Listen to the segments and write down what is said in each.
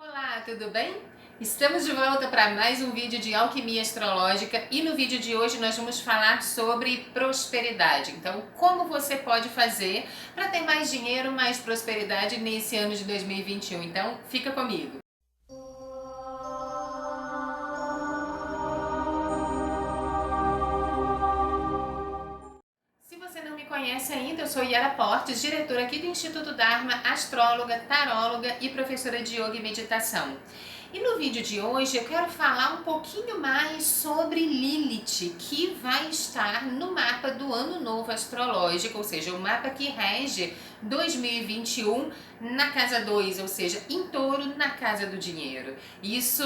Olá, tudo bem? Estamos de volta para mais um vídeo de alquimia astrológica e no vídeo de hoje nós vamos falar sobre prosperidade. Então, como você pode fazer para ter mais dinheiro, mais prosperidade nesse ano de 2021? Então, fica comigo. Se você não me conhece ainda, eu sou Yara Portes, diretora aqui do Instituto Dharma, astróloga, taróloga e professora de yoga e meditação. E no vídeo de hoje eu quero falar um pouquinho mais sobre Lilith, que vai estar no mapa do Ano Novo Astrológico, ou seja, o mapa que rege 2021 na casa 2, ou seja, em Touro, na casa do dinheiro. Isso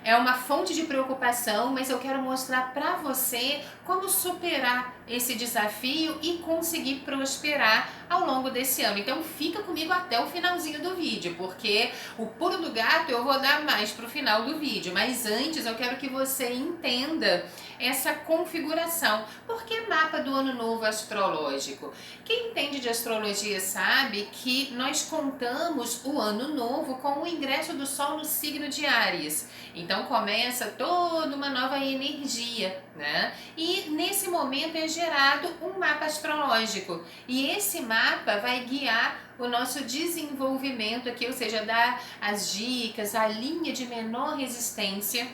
é uma fonte de preocupação, mas eu quero mostrar para você como superar esse desafio e conseguir prosperar ao longo desse ano. Então fica comigo até o finalzinho do vídeo, porque o pulo do gato eu vou dar mais pro final do vídeo, mas antes eu quero que você entenda essa configuração. Por que mapa do ano novo astrológico? Quem entende de astrologia sabe que nós contamos o ano novo com o ingresso do Sol no signo de Áries. Então começa toda uma nova energia, né? E nesse momento é gerado um mapa astrológico. E esse mapa vai guiar o nosso desenvolvimento aqui, ou seja, dar as dicas, a linha de menor resistência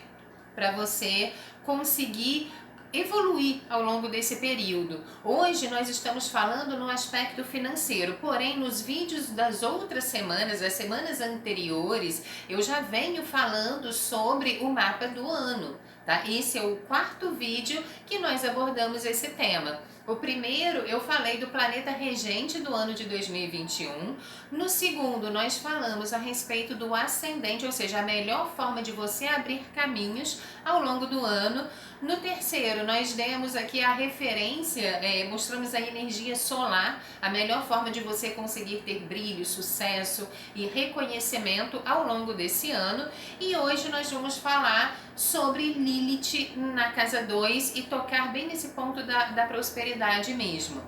para você conseguir evoluir ao longo desse período. Hoje nós estamos falando no aspecto financeiro, porém nos vídeos das outras semanas, das semanas anteriores, eu já venho falando sobre o mapa do ano, tá? Esse é o quarto vídeo que nós abordamos esse tema. O primeiro eu falei do planeta regente do ano de 2021. No segundo nós falamos a respeito do ascendente, ou seja, a melhor forma de você abrir caminhos ao longo do ano. No terceiro nós demos aqui a referência, mostramos a energia solar, a melhor forma de você conseguir ter brilho, sucesso e reconhecimento ao longo desse ano. E hoje nós vamos falar sobre Lilith na casa 2 e tocar bem nesse ponto da prosperidade mesmo.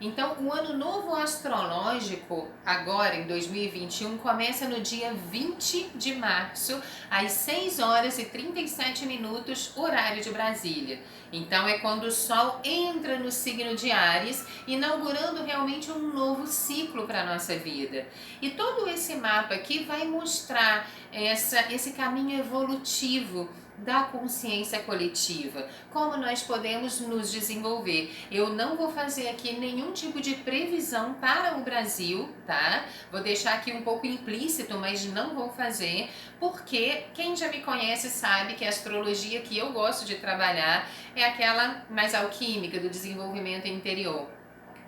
Então, o ano novo astrológico, agora em 2021, começa no dia 20 de março, às 6 horas e 37 minutos, horário de Brasília. Então, é quando o Sol entra no signo de Áries, inaugurando realmente um novo ciclo para a nossa vida. E todo esse mapa aqui vai mostrar esse caminho evolutivo da consciência coletiva, como nós podemos nos desenvolver. Eu não vou fazer aqui nenhum tipo de previsão para o Brasil, tá? Vou deixar aqui um pouco implícito, mas não vou fazer, porque quem já me conhece sabe que a astrologia que eu gosto de trabalhar é aquela mais alquímica do desenvolvimento interior.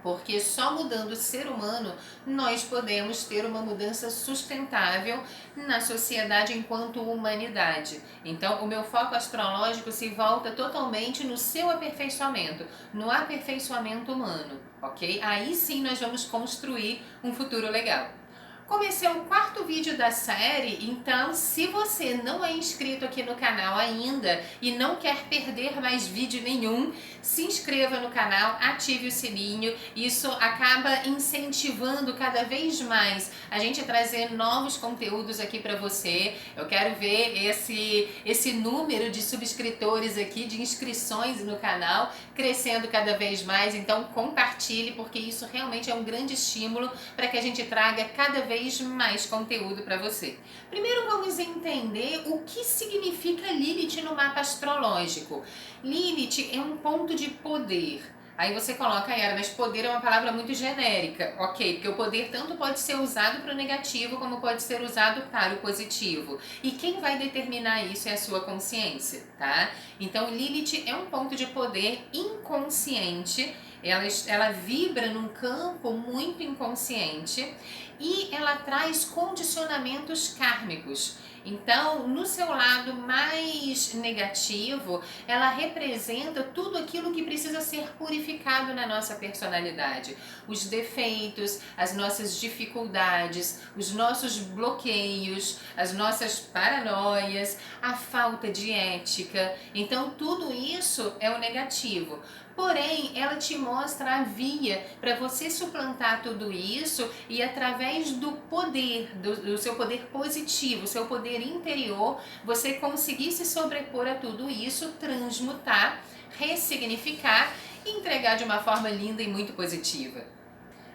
Porque só mudando o ser humano nós podemos ter uma mudança sustentável na sociedade enquanto humanidade. Então, o meu foco astrológico se volta totalmente no seu aperfeiçoamento, no aperfeiçoamento humano, ok? Aí sim nós vamos construir um futuro legal. Comecei o quarto vídeo da série, então se você não é inscrito aqui no canal ainda e não quer perder mais vídeo nenhum, se inscreva no canal, ative o sininho, isso acaba incentivando cada vez mais a gente trazer novos conteúdos aqui para você. Eu quero ver esse número de subscritores aqui, de inscrições no canal, crescendo cada vez mais, então compartilhe, porque isso realmente é um grande estímulo para que a gente traga cada vez mais conteúdo para você. Primeiro vamos entender o que significa Lilith no mapa astrológico. Lilith é um ponto de poder. Aí você coloca, Yara, mas poder é uma palavra muito genérica. Ok, porque o poder tanto pode ser usado para o negativo como pode ser usado para o positivo. E quem vai determinar isso é a sua consciência, tá? Então Lilith é um ponto de poder inconsciente. Ela vibra num campo muito inconsciente e ela traz condicionamentos kármicos. Então, no seu lado mais negativo, ela representa tudo aquilo que precisa ser purificado na nossa personalidade. Os defeitos, as nossas dificuldades, os nossos bloqueios, as nossas paranoias, a falta de ética. Então, tudo isso é o negativo. porém ela te mostra a via para você suplantar tudo isso e através do poder, do seu poder positivo, seu poder interior, você conseguir se sobrepor a tudo isso, transmutar, ressignificar e entregar de uma forma linda e muito positiva.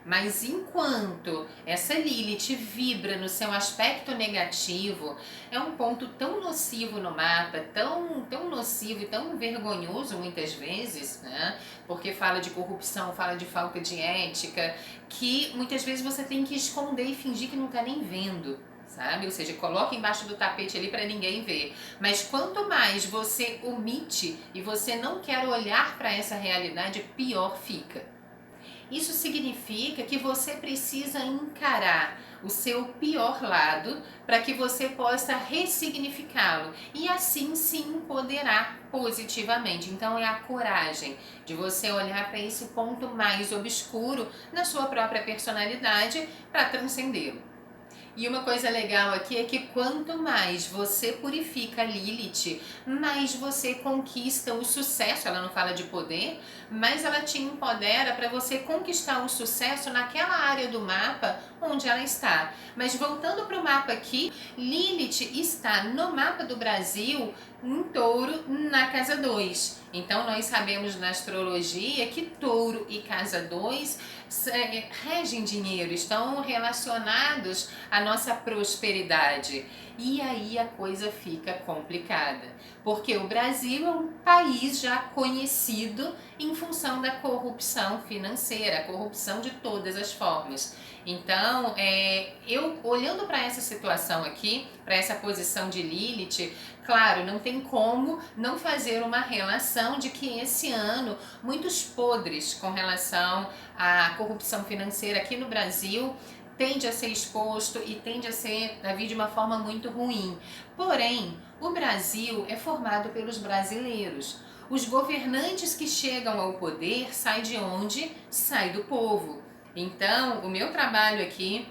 Mas enquanto essa Lilith vibra no seu aspecto negativo, é um ponto tão nocivo no mapa, tão nocivo e tão vergonhoso muitas vezes, né? Porque fala de corrupção, fala de falta de ética, que muitas vezes você tem que esconder e fingir que não está nem vendo. Sabe? Ou seja, coloca embaixo do tapete ali para ninguém ver. Mas quanto mais você omite e você não quer olhar para essa realidade, pior fica. Isso significa que você precisa encarar o seu pior lado para que você possa ressignificá-lo e assim se empoderar positivamente. Então é a coragem de você olhar para esse ponto mais obscuro na sua própria personalidade para transcendê-lo. E uma coisa legal aqui é que quanto mais você purifica a Lilith, mais você conquista o sucesso. Ela não fala de poder, mas ela te empodera para você conquistar o sucesso naquela área do mapa onde ela está. Mas voltando para o mapa aqui, Lilith está no mapa do Brasil em Touro, na casa 2. Então nós sabemos na astrologia que Touro e casa 2 regem dinheiro, estão relacionados à nossa prosperidade. E aí a coisa fica complicada, porque o Brasil é um país já conhecido em função da corrupção financeira, a corrupção de todas as formas. Então, eu olhando para essa situação aqui, para essa posição de Lilith, claro, não tem como não fazer uma relação de que esse ano muitos podres com relação à corrupção financeira aqui no Brasil tende a ser exposto e tende a vir de uma forma muito ruim. Porém, o Brasil é formado pelos brasileiros. Os governantes que chegam ao poder saem de onde? Sai do povo. Então, o meu trabalho aqui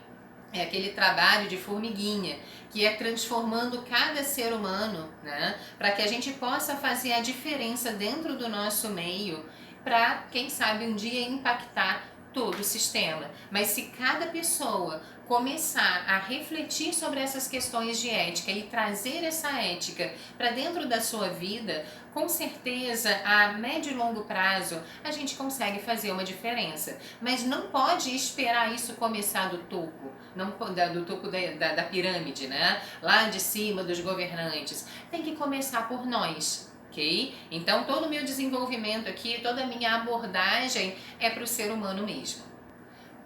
é aquele trabalho de formiguinha, que é transformando cada ser humano, né, para que a gente possa fazer a diferença dentro do nosso meio, para, quem sabe, um dia impactar todo o sistema. Mas se cada pessoa começar a refletir sobre essas questões de ética e trazer essa ética para dentro da sua vida, com certeza, a médio e longo prazo, a gente consegue fazer uma diferença. Mas não pode esperar isso começar do topo, não, do topo da pirâmide, né? Lá de cima dos governantes. Tem que começar por nós. Okay? Então todo o meu desenvolvimento aqui, toda a minha abordagem é para o ser humano mesmo.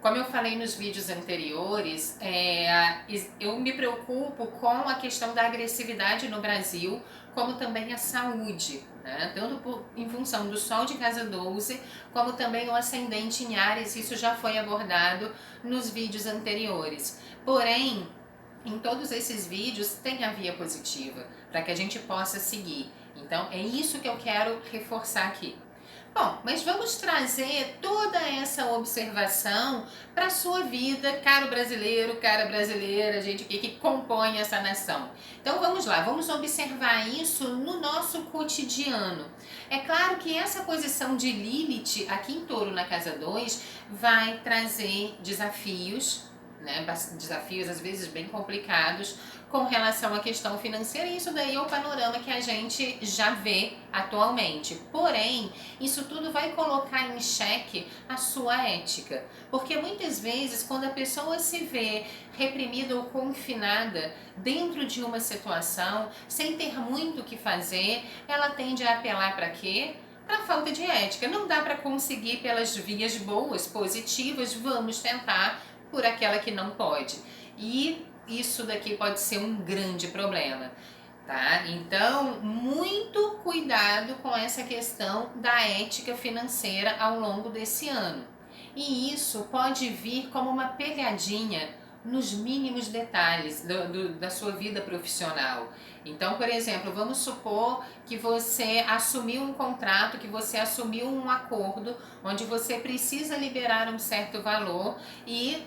Como eu falei nos vídeos anteriores, eu me preocupo com a questão da agressividade no Brasil, como também a saúde, né? Tanto em função do Sol de casa 12, como também o ascendente em Áries, isso já foi abordado nos vídeos anteriores. Porém, em todos esses vídeos tem a via positiva, para que a gente possa seguir. Então é isso que eu quero reforçar aqui. Bom, mas vamos trazer toda essa observação para a sua vida, caro brasileiro, cara brasileira, gente que compõe essa nação. Então vamos lá, vamos observar isso no nosso cotidiano. É claro que essa posição de Lilith aqui em Touro, na casa 2, vai trazer desafios, né? Desafios às vezes bem complicados com relação à questão financeira, e isso daí é o panorama que a gente já vê atualmente. Porém, isso tudo vai colocar em xeque a sua ética, porque muitas vezes quando a pessoa se vê reprimida ou confinada dentro de uma situação, sem ter muito o que fazer, ela tende a apelar para quê? Para falta de ética. Não dá para conseguir pelas vias boas, positivas, vamos tentar por aquela que não pode. E isso daqui pode ser um grande problema, tá? Então, muito cuidado com essa questão da ética financeira ao longo desse ano. E isso pode vir como uma pegadinha nos mínimos detalhes da sua vida profissional. Então, por exemplo, vamos supor que você assumiu um contrato, que você assumiu um acordo onde você precisa liberar um certo valor e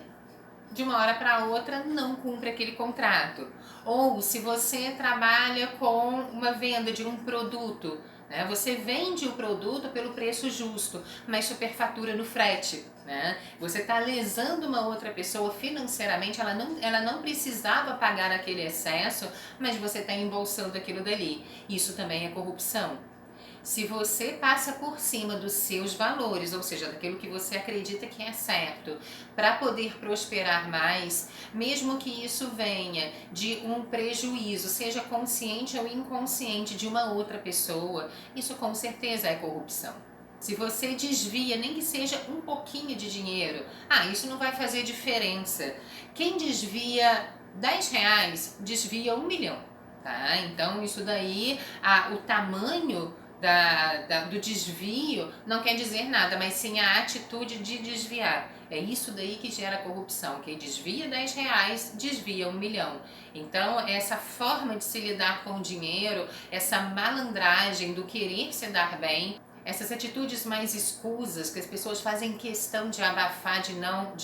de uma hora para outra não cumpre aquele contrato. Ou se você trabalha com uma venda de um produto, né? Você vende o produto pelo preço justo, mas superfatura no frete, né? Você está lesando uma outra pessoa financeiramente, ela não precisava pagar aquele excesso, mas você está embolsando aquilo dali. Isso também é corrupção. Se você passa por cima dos seus valores, ou seja, daquilo que você acredita que é certo, para poder prosperar mais, mesmo que isso venha de um prejuízo, seja consciente ou inconsciente de uma outra pessoa, isso com certeza é corrupção. Se você desvia, nem que seja um pouquinho de dinheiro, isso não vai fazer diferença. Quem desvia R$ 10, desvia 1 milhão. Tá? Então isso daí, o tamanho do desvio não quer dizer nada, mas sim a atitude de desviar. É isso daí que gera corrupção. Quem desvia R$ 10, desvia 1 milhão. Então, essa forma de se lidar com o dinheiro, essa malandragem do querer se dar bem, essas atitudes mais escusas que as pessoas fazem questão de abafar, de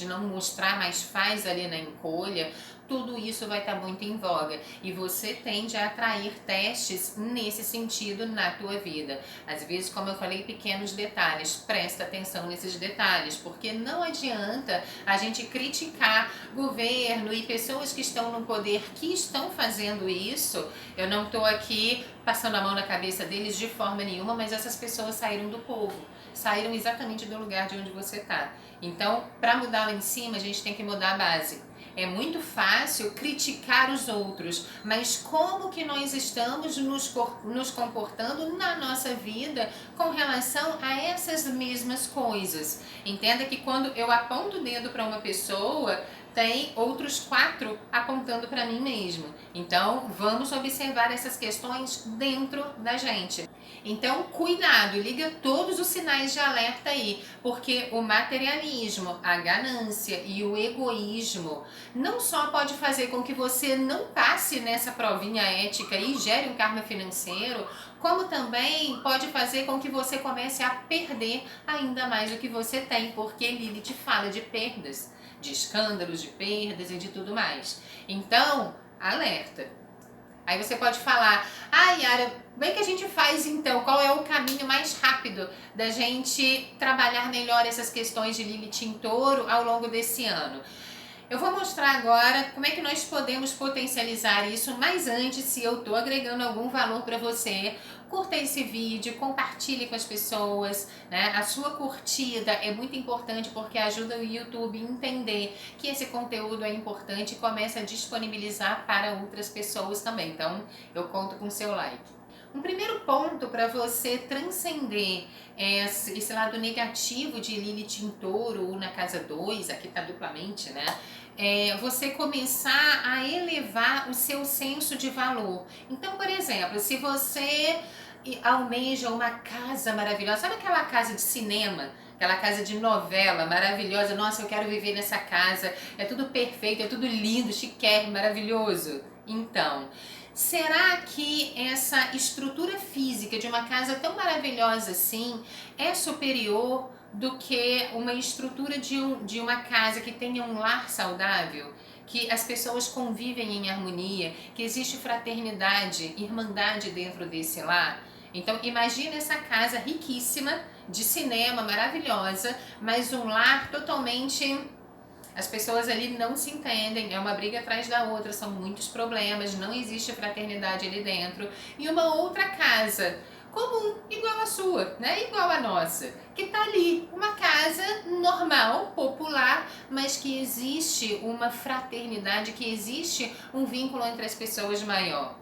não mostrar, mas faz ali na encolha, tudo isso vai estar muito em voga e você tende a atrair testes nesse sentido na tua vida. Às vezes, como eu falei, pequenos detalhes, presta atenção nesses detalhes, porque não adianta a gente criticar governo e pessoas que estão no poder que estão fazendo isso. Eu não estou aqui passando a mão na cabeça deles de forma nenhuma, mas essas pessoas saíram do povo, saíram exatamente do lugar de onde você está. Então, para mudar lá em cima, a gente tem que mudar a base. É muito fácil criticar os outros, mas como que nós estamos nos comportando na nossa vida com relação a essas mesmas coisas? Entenda que quando eu aponto o dedo para uma pessoa, tem outros 4 apontando para mim mesmo. Então, vamos observar essas questões dentro da gente. Então, cuidado, liga todos os sinais de alerta aí, porque o materialismo, a ganância e o egoísmo não só pode fazer com que você não passe nessa provinha ética e gere um karma financeiro, como também pode fazer com que você comece a perder ainda mais o que você tem, porque Lilith fala de perdas, de escândalos, de perdas e de tudo mais. Então, alerta. Aí você pode falar, Yara, como é que a gente faz então? Qual é o caminho mais rápido da gente trabalhar melhor essas questões de Lilith em Touro ao longo desse ano? Eu vou mostrar agora como é que nós podemos potencializar isso, mas antes, se eu estou agregando algum valor para você, curta esse vídeo, compartilhe com as pessoas, né? A sua curtida é muito importante porque ajuda o YouTube a entender que esse conteúdo é importante e começa a disponibilizar para outras pessoas também. Então, eu conto com o seu like. Um primeiro ponto para você transcender esse lado negativo de Lilith em Touro ou na casa 2, aqui tá duplamente, né? Você começar a elevar o seu senso de valor. Então, por exemplo, se você almeja uma casa maravilhosa, sabe aquela casa de cinema? Aquela casa de novela maravilhosa, nossa, eu quero viver nessa casa, é tudo perfeito, é tudo lindo, chiquérrimo, maravilhoso. Então, será que essa estrutura física de uma casa tão maravilhosa assim é superior do que uma estrutura de uma casa que tenha um lar saudável? Que as pessoas convivem em harmonia, que existe fraternidade, irmandade dentro desse lar? Então imagina essa casa riquíssima, de cinema, maravilhosa, mas um lar totalmente... As pessoas ali não se entendem, é uma briga atrás da outra, são muitos problemas, não existe fraternidade ali dentro. E uma outra casa comum, igual a sua, né? Igual a nossa, que tá ali, uma casa normal, popular, mas que existe uma fraternidade, que existe um vínculo entre as pessoas maior.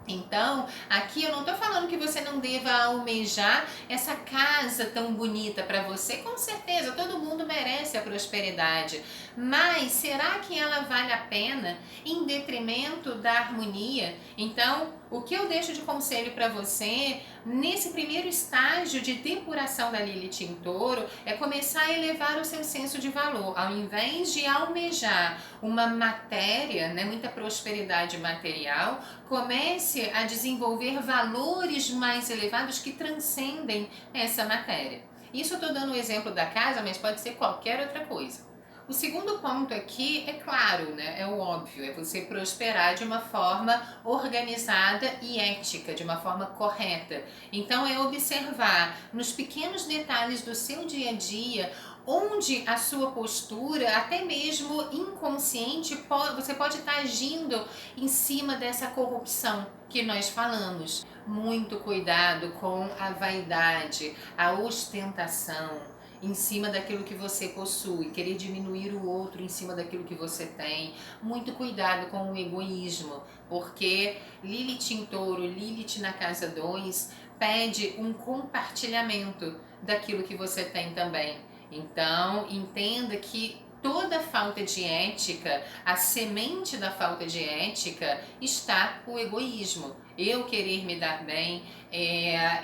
Então, aqui eu não estou falando que você não deva almejar essa casa tão bonita para você. Com certeza, todo mundo merece a prosperidade. Mas será que ela vale a pena em detrimento da harmonia? Então, o que eu deixo de conselho para você, nesse primeiro estágio de depuração da Lilith em Touro, é começar a elevar o seu senso de valor. Ao invés de almejar uma matéria, né, muita prosperidade material, comece a desenvolver valores mais elevados que transcendem essa matéria. Isso eu estou dando o exemplo da casa, mas pode ser qualquer outra coisa. O segundo ponto aqui é claro, né? É o óbvio, é você prosperar de uma forma organizada e ética, de uma forma correta. Então é observar nos pequenos detalhes do seu dia a dia onde a sua postura, até mesmo inconsciente, você pode estar agindo em cima dessa corrupção que nós falamos. Muito cuidado com a vaidade, a ostentação em cima daquilo que você possui, querer diminuir o outro em cima daquilo que você tem. Muito cuidado com o egoísmo, porque Lilith em Touro, Lilith na casa 2, pede um compartilhamento daquilo que você tem também. Então, entenda que toda falta de ética, a semente da falta de ética está o egoísmo. Eu querer me dar bem,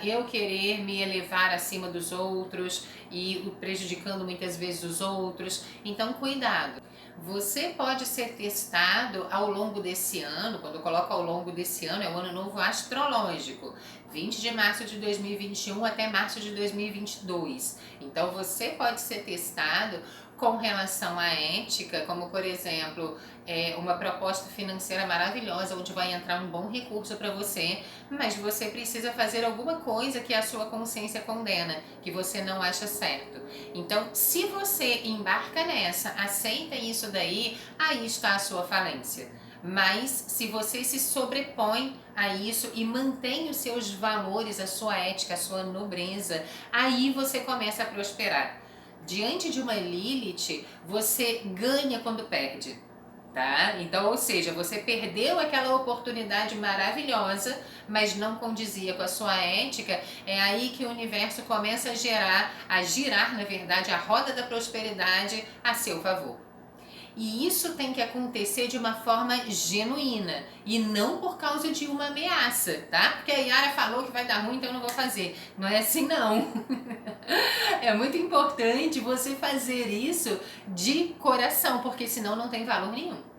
eu querer me elevar acima dos outros e prejudicando muitas vezes os outros. Então, cuidado. Você pode ser testado ao longo desse ano, quando eu coloco ao longo desse ano, é o ano novo astrológico, 20 de março de 2021 até março de 2022. Então você pode ser testado com relação à ética, como por exemplo, uma proposta financeira maravilhosa, onde vai entrar um bom recurso para você, mas você precisa fazer alguma coisa que a sua consciência condena, que você não acha certo. Então, se você embarca nessa, aceita isso daí, aí está a sua falência. Mas se você se sobrepõe a isso e mantém os seus valores, a sua ética, a sua nobreza, aí você começa a prosperar. Diante de uma Lilith, você ganha quando perde, tá? Então, ou seja, você perdeu aquela oportunidade maravilhosa, mas não condizia com a sua ética. É aí que o universo começa a girar, na verdade, a roda da prosperidade a seu favor. E isso tem que acontecer de uma forma genuína e não por causa de uma ameaça, tá? Porque a Yara falou que vai dar ruim, então eu não vou fazer. Não é assim, não. É muito importante você fazer isso de coração, porque senão não tem valor nenhum.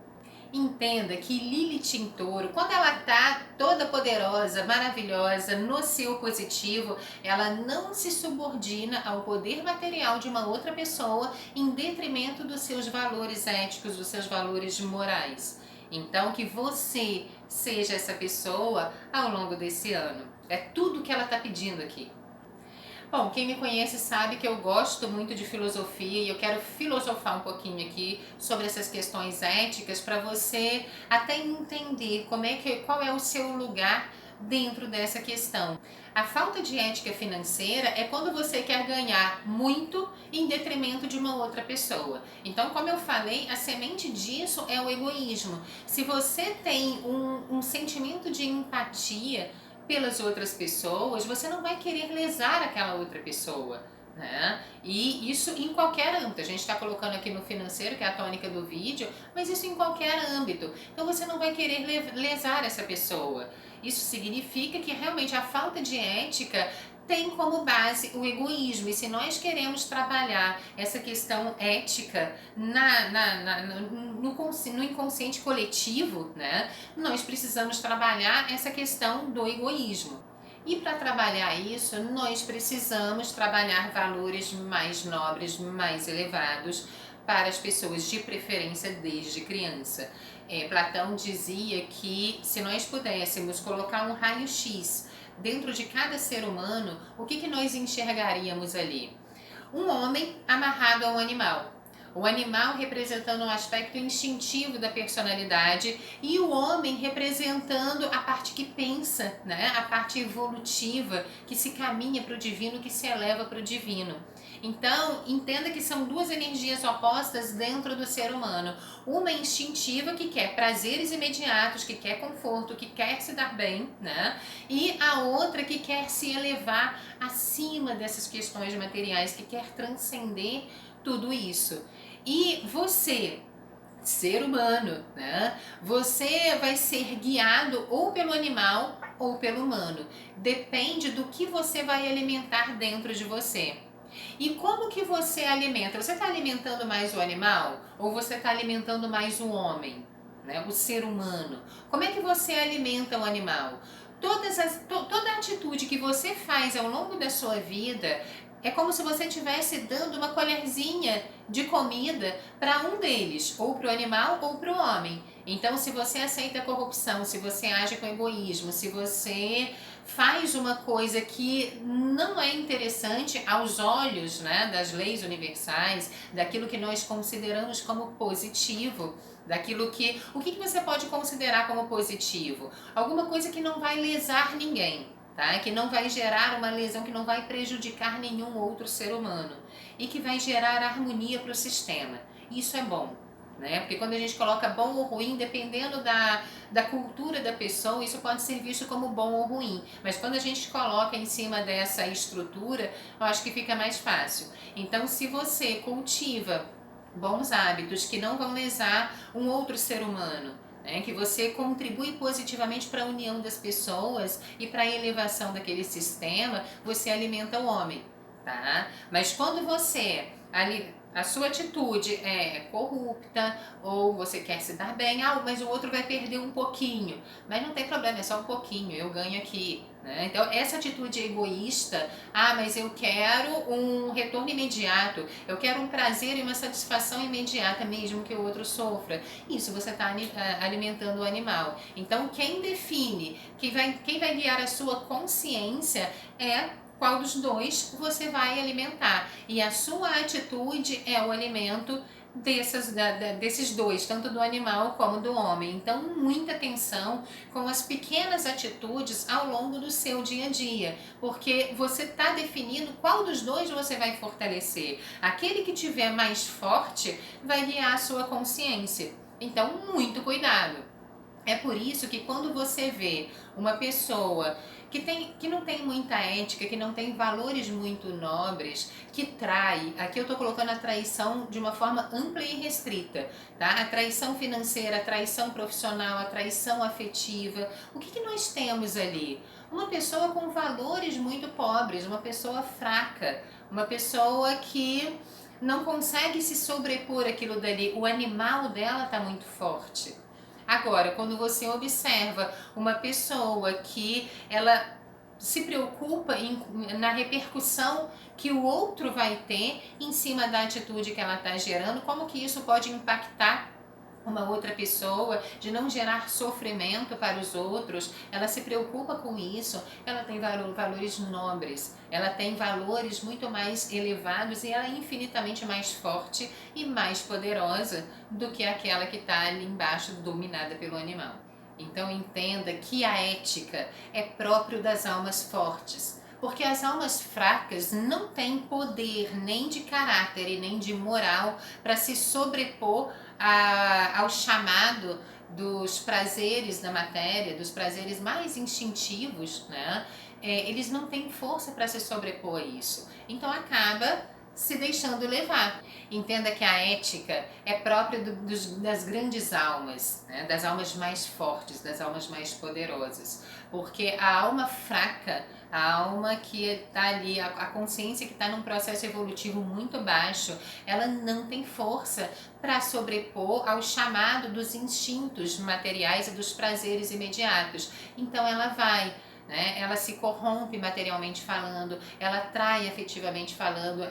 Entenda que Lilith em Touro, quando ela está toda poderosa, maravilhosa, no seu positivo, ela não se subordina ao poder material de uma outra pessoa em detrimento dos seus valores éticos, dos seus valores morais. Então, que você seja essa pessoa ao longo desse ano. É tudo que ela está pedindo aqui. Bom, quem me conhece sabe que eu gosto muito de filosofia e eu quero filosofar um pouquinho aqui sobre essas questões éticas para você até entender qual é o seu lugar dentro dessa questão. A falta de ética financeira é quando você quer ganhar muito em detrimento de uma outra pessoa. Então, como eu falei, a semente disso é o egoísmo. Se você tem um sentimento de empatia pelas outras pessoas, você não vai querer lesar aquela outra pessoa, né? E isso em qualquer âmbito. A gente está colocando aqui no financeiro, que é a tônica do vídeo, mas isso em qualquer âmbito. Então você não vai querer lesar essa pessoa. Isso significa que realmente a falta de ética tem como base o egoísmo. E se nós trabalhar essa questão ética no inconsciente coletivo, né, nós precisamos trabalhar essa questão do egoísmo. E para trabalhar isso, nós precisamos trabalhar valores mais nobres, mais elevados para as pessoas, de preferência desde criança. Platão dizia que se nós pudéssemos colocar um raio-x dentro de cada ser humano, o que nós enxergaríamos ali? Um homem amarrado a um animal. O animal representando um aspecto instintivo da personalidade e o homem representando a parte que pensa, né? A parte evolutiva, que se caminha para o divino, que se eleva para o divino. Então, entenda que são duas energias opostas dentro do ser humano. Uma instintiva, que quer prazeres imediatos, que quer conforto, que quer se dar bem, né? E a outra que quer se elevar acima dessas questões materiais, que quer transcender tudo isso. E você, ser humano, né? Você vai ser guiado ou pelo animal ou pelo humano. Depende do que você vai alimentar dentro de você. E como que você alimenta? Você está alimentando mais o animal ou você está alimentando mais o homem, né? O ser humano? Como é que você alimenta o animal? Toda atitude que você faz ao longo da sua vida É como se você estivesse dando uma colherzinha de comida para um deles, ou para o animal ou para o homem. Então, se você aceita a corrupção, se você age com egoísmo, se você faz uma coisa que não é interessante aos olhos, né, das leis universais, daquilo que nós consideramos como positivo, daquilo que... O que você pode considerar como positivo? Alguma coisa que não vai lesar ninguém. Tá? Que não vai gerar uma lesão, que não vai prejudicar nenhum outro ser humano e que vai gerar harmonia para o sistema. Isso é bom, né? Porque quando a gente coloca bom ou ruim, dependendo da cultura da pessoa, isso pode ser visto como bom ou ruim. Mas quando a gente coloca em cima dessa estrutura, eu acho que fica mais fácil. Então, se você cultiva bons hábitos que não vão lesar um outro ser humano, que você contribui positivamente para a união das pessoas e para a elevação daquele sistema, você alimenta o homem, tá? Mas quando você a sua atitude é corrupta ou você quer se dar bem, mas o outro vai perder um pouquinho, mas não tem problema, é só um pouquinho, eu ganho aqui, né? Então essa atitude egoísta, mas eu quero um retorno imediato, eu quero um prazer e uma satisfação imediata mesmo que o outro sofra, isso você está alimentando o animal. Então quem define, quem vai guiar a sua consciência é qual dos dois você vai alimentar. E a sua atitude é o alimento desses dois, tanto do animal como do homem. Então, muita atenção com as pequenas atitudes ao longo do seu dia a dia, porque você está definindo qual dos dois você vai fortalecer. Aquele que tiver mais forte vai guiar a sua consciência. Então, muito cuidado. É por isso que quando você vê uma pessoa que não tem muita ética, que não tem valores muito nobres, que trai, aqui eu estou colocando a traição de uma forma ampla e restrita, tá? A traição financeira, a traição profissional, a traição afetiva, o que nós temos ali? Uma pessoa com valores muito pobres, uma pessoa fraca, uma pessoa que não consegue se sobrepor aquilo dali, o animal dela está muito forte. Agora, quando você observa uma pessoa que ela se preocupa na repercussão que o outro vai ter em cima da atitude que ela está gerando, como que isso pode impactar uma outra pessoa, de não gerar sofrimento para os outros, ela se preocupa com isso, ela tem valores nobres, ela tem valores muito mais elevados e ela é infinitamente mais forte e mais poderosa do que aquela que está ali embaixo, dominada pelo animal. Então entenda que a ética é próprio das almas fortes, porque as almas fracas não têm poder nem de caráter e nem de moral para se sobrepor ao chamado dos prazeres da matéria, dos prazeres mais instintivos, né? Eles não têm força para se sobrepor a isso. Então acaba se deixando levar. Entenda que a ética é própria das grandes almas, né? Das almas mais fortes, das almas mais poderosas. Porque a alma fraca, a alma que está ali, a consciência que está num processo evolutivo muito baixo, ela não tem força para sobrepor ao chamado dos instintos materiais e dos prazeres imediatos. Então ela vai, né? Ela se corrompe materialmente falando, ela trai afetivamente falando,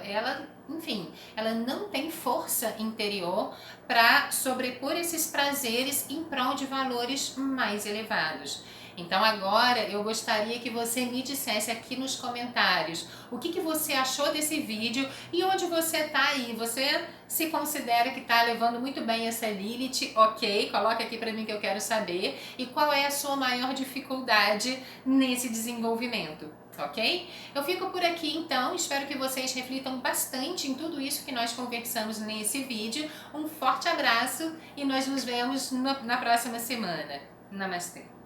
enfim, ela não tem força interior para sobrepor esses prazeres em prol de valores mais elevados. Então agora eu gostaria que você me dissesse aqui nos comentários o que você achou desse vídeo e onde você está aí. Você se considera que está levando muito bem essa Lilith? Ok, coloca aqui para mim que eu quero saber. E qual é a sua maior dificuldade nesse desenvolvimento? Ok? Eu fico por aqui então, espero que vocês reflitam bastante em tudo isso que nós conversamos nesse vídeo. Um forte abraço e nós nos vemos na próxima semana. Namastê!